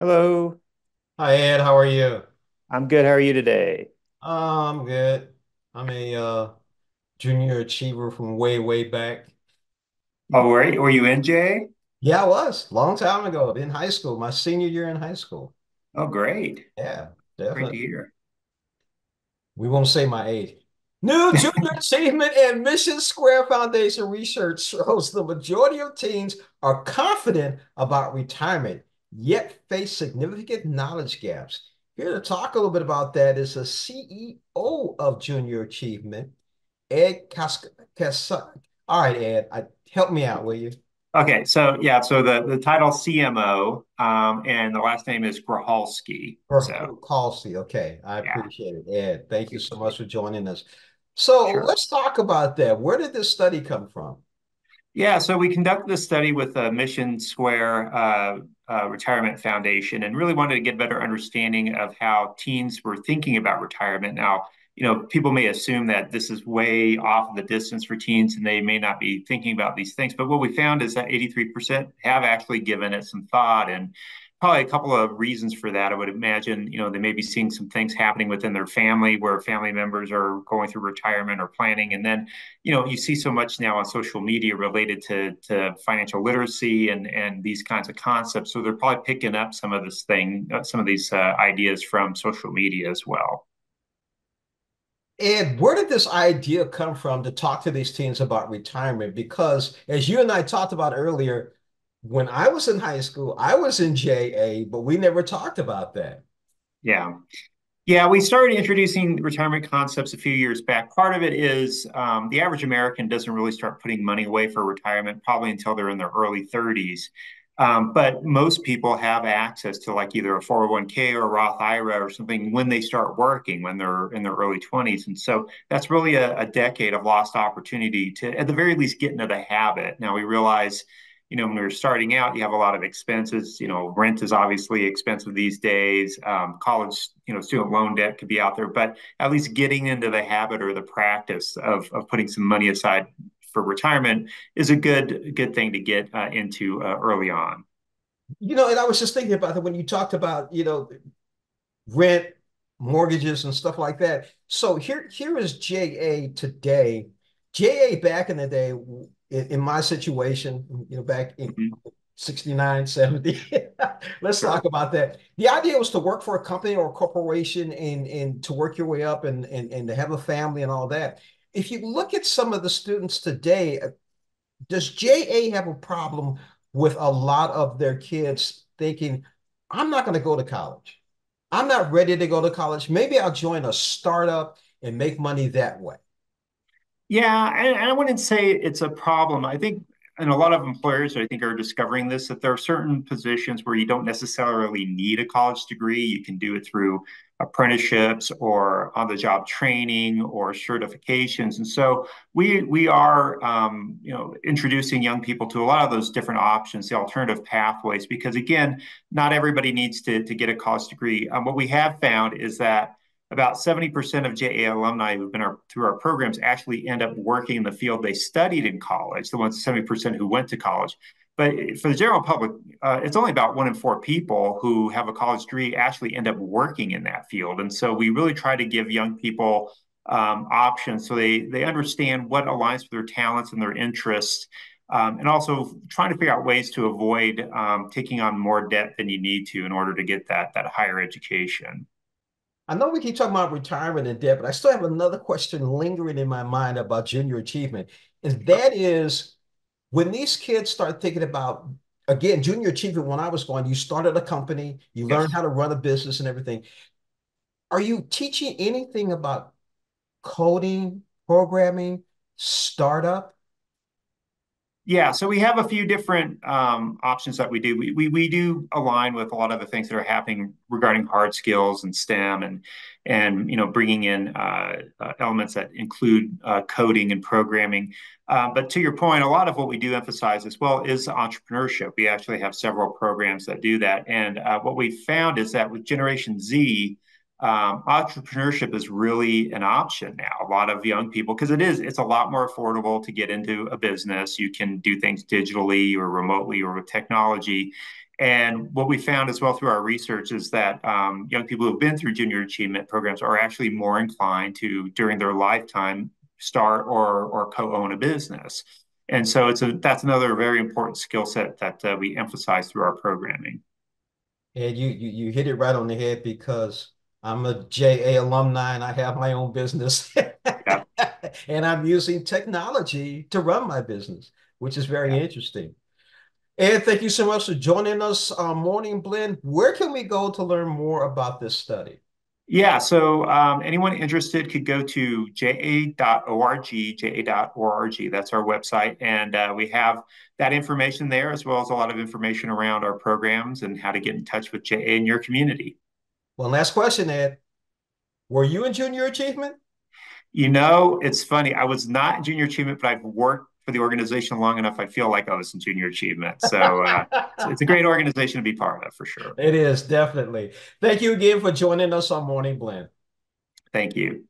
Hello. Hi Ed, how are you? I'm good. How are you today? I'm good. I'm a junior achiever from way back. Oh, were you in, Jay? Yeah, I was long time ago in high school, my senior year in high school. Oh, great. Yeah, Great to definitely. hear. We won't say my age. New Junior Achievement and Mission Square Foundation research shows the majority of teens are confident about retirement, yet face significant knowledge gaps. Here to talk a little bit about that is the CEO of Junior Achievement, Ed Cas. All right, Ed, help me out, will you? Okay, so yeah, so the title CMO, and the last name is Grahalski. So Calcy. Okay, I yeah, appreciate it. Ed, thank you good. so much for joining us. So Sure. let's talk about that. Where did this study come from? Yeah, so we conducted this study with the Mission Square Retirement Foundation and really wanted to get a better understanding of how teens were thinking about retirement. Now, people may assume that this is way off of the distance for teens and they may not be thinking about these things. But what we found is that 83% have actually given it some thought, and probably a couple of reasons for that. I would imagine, they may be seeing some things happening within their family where family members are going through retirement or planning. And then you see so much now on social media related to financial literacy and these kinds of concepts. So they're probably picking up some of these ideas from social media as well. And where did this idea come from to talk to these teens about retirement? Because as you and I talked about earlier, when I was in high school, I was in JA, but we never talked about that. Yeah. Yeah, we started introducing retirement concepts a few years back. Part of it is the average American doesn't really start putting money away for retirement probably until they're in their early 30s. But most people have access to like either a 401k or a Roth IRA or something when they start working when they're in their early 20s. And so that's really a decade of lost opportunity to, at the very least, get into the habit. Now we realize when you're starting out, you have a lot of expenses. Rent is obviously expensive these days. College, student loan debt could be out there, but at least getting into the habit or the practice of putting some money aside for retirement is a good thing to get into early on. And I was just thinking about that when you talked about, rent, mortgages, and stuff like that. So here is JA today. JA back in the day, in my situation, back in Mhm. 69, 70. Let's talk Sure. about that. The idea was to work for a company or a corporation and to work your way up and to have a family and all that. If you look at some of the students today, does JA have a problem with a lot of their kids thinking, I'm not going to go to college? I'm not ready to go to college. Maybe I'll join a startup and make money that way. Yeah, and I wouldn't say it's a problem. I think, and a lot of employers, I think, are discovering this that there are certain positions where you don't necessarily need a college degree. You can do it through apprenticeships or on-the-job training or certifications. And so we are, introducing young people to a lot of those different options, the alternative pathways, because again, not everybody needs to get a college degree. What we have found is that about 70% of JA alumni who've been through our programs actually end up working in the field they studied in college, the ones 70% who went to college. But for the general public, it's only about 1 in 4 people who have a college degree actually end up working in that field. And so we really try to give young people options so they understand what aligns with their talents and their interests. And also trying to figure out ways to avoid taking on more debt than you need to in order to get that higher education. I know we keep talking about retirement and debt, but I still have another question lingering in my mind about junior achievement. And that is when these kids start thinking about, again, junior achievement, when I was going, you started a company, you learned Yes. how to run a business and everything. Are you teaching anything about coding, programming, startup? Yeah, so we have a few different options that we do. We do align with a lot of the things that are happening regarding hard skills and STEM and bringing in elements that include coding and programming. But to your point, a lot of what we do emphasize as well is entrepreneurship. We actually have several programs that do that, and what we found is that with Generation Z, entrepreneurship is really an option now. A lot of young people, because it's a lot more affordable to get into a business. You can do things digitally or remotely or with technology. And what we found as well through our research is that young people who've been through junior achievement programs are actually more inclined to, during their lifetime, start or co-own a business. And so that's another very important skill set that we emphasize through our programming. And you hit it right on the head because I'm a JA alumni and I have my own business. Yeah, And I'm using technology to run my business, which is very yeah. interesting. And thank you so much for joining us on Morning Blend. Where can we go to learn more about this study? Yeah, so anyone interested could go to ja.org, ja.org. That's our website. And we have that information there, as well as a lot of information around our programs and how to get in touch with JA in your community. One last question, Ed. Were you in junior achievement? It's funny. I was not in junior achievement, but I've worked for the organization long enough. I feel like I was in junior achievement. So it's a great organization to be part of for sure. It is definitely. Thank you again for joining us on Morning Blend. Thank you.